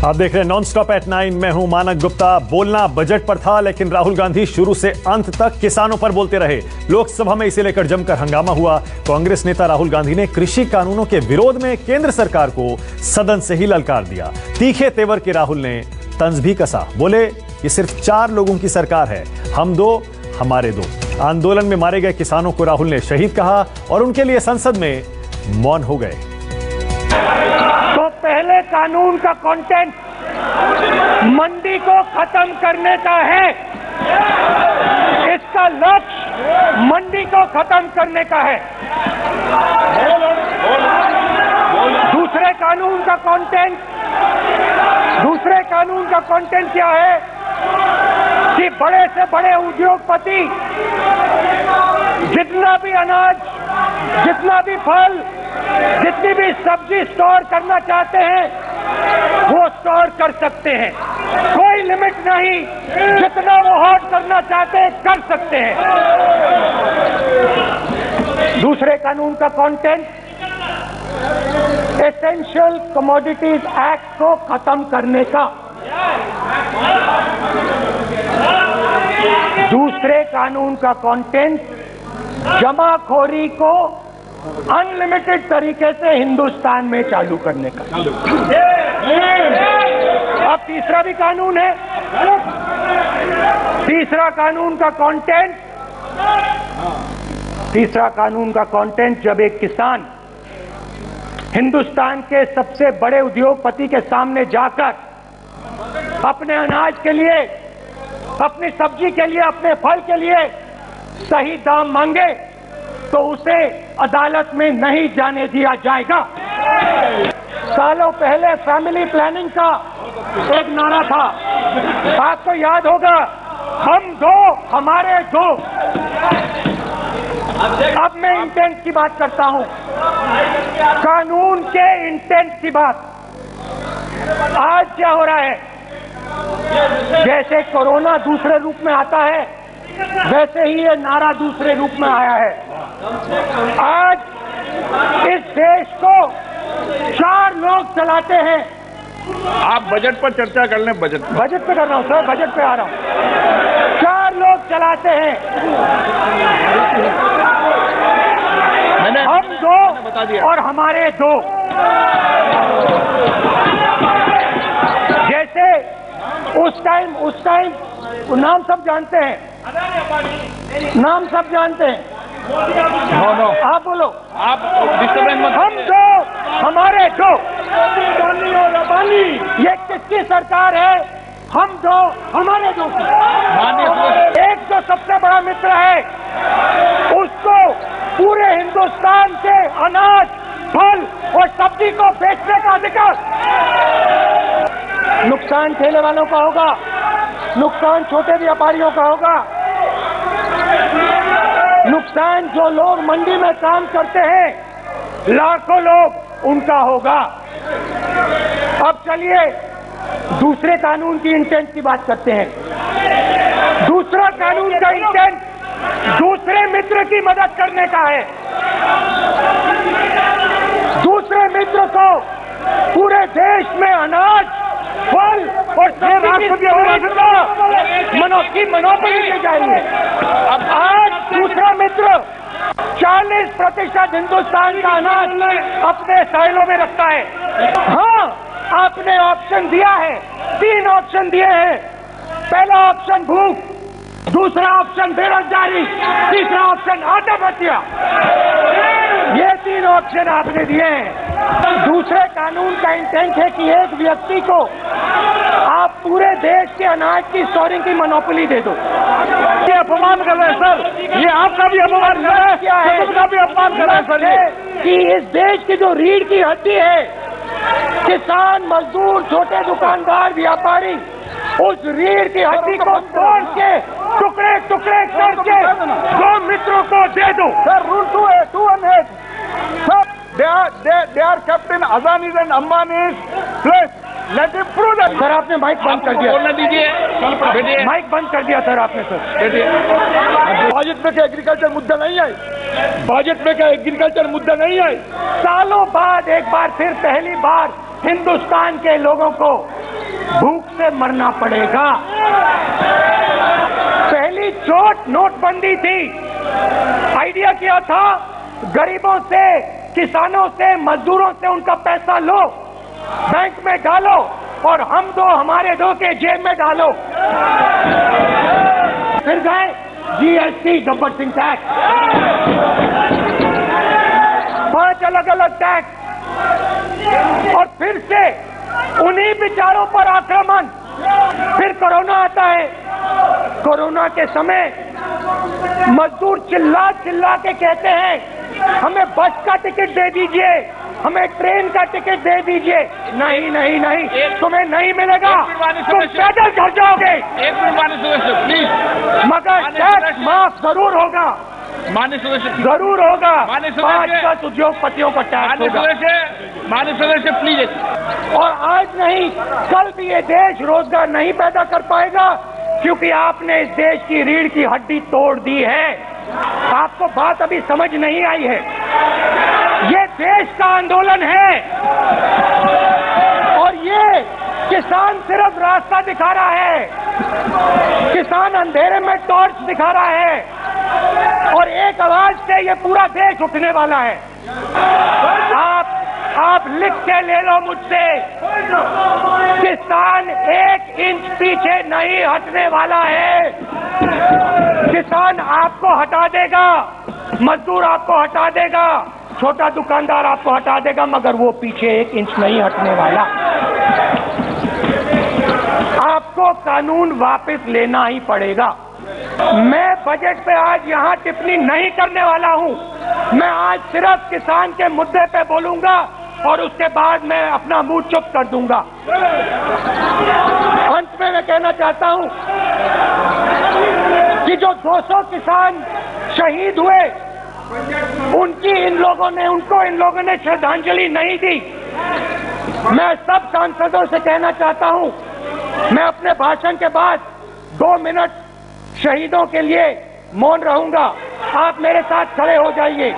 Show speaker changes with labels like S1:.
S1: आप देख रहे हैं नॉन स्टॉप एट 9। मैं हूं मानक गुप्ता। बोलना बजट पर था, लेकिन राहुल गांधी शुरू से अंत तक किसानों पर बोलते रहे। लोकसभा में इसे लेकर जमकर हंगामा हुआ। कांग्रेस नेता राहुल गांधी ने कृषि कानूनों के विरोध में केंद्र सरकार को सदन से ही ललकार दिया। तीखे तेवर के राहुल ने तंज भी कसा। बोले ये सिर्फ 4 लोगों की सरकार है, हम 2 हमारे 2। आंदोलन में मारे गए किसानों को राहुल ने शहीद कहा और उनके लिए संसद में मौन हो गए।
S2: तो पहले कानून का कंटेंट मंडी को खत्म करने का है। इसका लक्ष्य मंडी को खत्म करने का है। दूसरे कानून का कंटेंट क्या है कि बड़े से बड़े उद्योगपति जितना भी अनाज, जितना भी फल, जितनी भी सब्जी स्टोर करना चाहते हैं वो स्टोर कर सकते हैं। कोई लिमिट नहीं, जितना वो होल्ड करना चाहते हैं कर सकते हैं। दूसरे कानून का कंटेंट एसेंशियल कमोडिटीज एक्ट को खत्म करने का। दूसरे कानून का कंटेंट जमाखोरी को अनलिमिटेड तरीके से हिंदुस्तान में चालू करने का। अब तीसरा भी कानून है। तीसरा कानून का कंटेंट जब एक किसान हिंदुस्तान के सबसे बड़े उद्योगपति के सामने जाकर अपने अनाज के लिए, अपनी सब्जी के लिए, अपने फल के लिए सही दाम मांगे तो उसे अदालत में नहीं जाने दिया जाएगा। सालों पहले फैमिली प्लानिंग का एक नारा था, आपको याद होगा, हम 2 हमारे 2। अब मैं इंटेंट की बात करता हूं, कानून के इंटेंट की बात। आज क्या हो रहा है, जैसे कोरोना दूसरे रूप में आता है वैसे ही ये नारा दूसरे रूप में आया है। आज इस देश को 4 लोग चलाते हैं।
S3: आप बजट पर चर्चा कर लें। बजट
S2: पे कर रहा हूं सर, बजट पे आ रहा हूं। 4 लोग चलाते हैं, हम 2 और हमारे 2। जैसे उस टाइम नाम सब जानते हैं, नाम सब जानते हैं। नो आप बोलो, आप हम 2 हमारे 2। ये किसकी सरकार है? हम 2 हमारे 2 की। एक जो सबसे बड़ा मित्र है उसको पूरे हिंदुस्तान के अनाज, फल और सब्जी को बेचने का अधिकार। नुकसान ठेले वालों का होगा, नुकसान छोटे व्यापारियों का होगा, नुकसान जो लोग मंडी में काम करते हैं, लाखों लोग, उनका होगा। अब चलिए दूसरे कानून की इंटेंट की बात करते हैं। दूसरा कानून का इंटेंट दूसरे मित्र की मदद करने का है। दूसरे मित्र को पूरे देश में अनाज, फल और सब्जी की मोनोपोली दी जा रही है। अब आज दूसरा मित्र 40% हिंदुस्तान का अनाज अपने साइलों में रखता है। हाँ, आपने ऑप्शन दिया है, 3 ऑप्शन दिए हैं। पहला ऑप्शन भूख, दूसरा ऑप्शन बेरोजगारी, तीसरा ऑप्शन आत्महत्या। ये 3 ऑप्शन आपने दिए हैं। दूसरे कानून का इंटेंट है कि एक व्यक्ति को आप पूरे देश के अनाज की स्टोरिंग की मोनोपोली दे दो। ये अपमान कर रहे हैं सर, ये आपका भी अपमान कर रहे हैं, क्या है सबका भी अपमान कर रहे हैं सर। कि इस देश की जो रीढ़ की हड्डी है, किसान, मजदूर, छोटे दुकानदार, व्यापारी, उस रीढ़ की हड्डी को तोड़ के टुकड़े टुकड़े करके 2 मित्रों को दे दो।
S3: Sir, rule 218 sir, they are kept in Adani's and Ambani's place. Let him prove that.
S2: Sir आपने माइक बंद कर दिया।
S3: बोलने दीजिए,
S2: माइक बंद कर दिया सर आपने। सर
S3: बजट में क्या एग्रीकल्चर मुद्दा नहीं है? बजट में क्या एग्रीकल्चर मुद्दा नहीं है?
S2: सालों बाद एक बार फिर पहली बार हिंदुस्तान के लोगों को भूख से मरना पड़ेगा। पहली चोट नोटबंदी थी। आइडिया क्या था? गरीबों से, किसानों से, मजदूरों से उनका पैसा लो, बैंक में डालो और हम दो हमारे दो के जेब में डालो। फिर गए जीएसटी, गब्बर सिंह टैक्स, 5 अलग अलग टैक्स, और फिर से उन्हीं बेचारों पर आक्रमण। फिर कोरोना आता है। कोरोना के समय मजदूर चिल्ला चिल्ला के कहते हैं हमें बस का टिकट दे दीजिए, हमें ट्रेन का टिकट दे दीजिए। नहीं नहीं नहीं, तुम्हें नहीं मिलेगा, तुम पैदल घर जाओगे।
S3: एक मिनट माननीय सदस्य प्लीज।
S2: मगर टैक्स माफ जरूर होगा,
S3: माननीय सदस्य
S2: जरूर होगा।
S3: माननीय सदस्य
S2: 5 उद्योगपतियों का टैक्स होगा।
S3: माननीय सदस्य प्लीज।
S2: और आज नहीं, कल भी ये देश रोजगार नहीं पैदा कर पाएगा, क्योंकि आपने इस देश की रीढ़ की हड्डी तोड़ दी है। आपको बात अभी समझ नहीं आई है। ये देश का आंदोलन है और ये किसान सिर्फ रास्ता दिखा रहा है। किसान अंधेरे में टॉर्च दिखा रहा है और एक आवाज से ये पूरा देश उठने वाला है। आप लिख के ले लो मुझसे, किसान 1 इंच पीछे नहीं हटने वाला है। किसान आपको हटा देगा, मजदूर आपको हटा देगा, छोटा दुकानदार आपको हटा देगा, मगर वो पीछे 1 इंच नहीं हटने वाला। आपको कानून वापस लेना ही पड़ेगा। मैं बजट पे आज यहाँ टिप्पणी नहीं करने वाला हूँ। मैं आज सिर्फ किसान के मुद्दे पे बोलूंगा और उसके बाद मैं अपना मुंह चुप कर दूंगा। अंत में मैं कहना चाहता हूँ कि जो 200 किसान शहीद हुए, उनको इन लोगों ने श्रद्धांजलि नहीं दी। मैं सब सांसदों से कहना चाहता हूँ, मैं अपने भाषण के बाद 2 मिनट शहीदों के लिए मौन रहूंगा। आप मेरे साथ खड़े हो जाइए।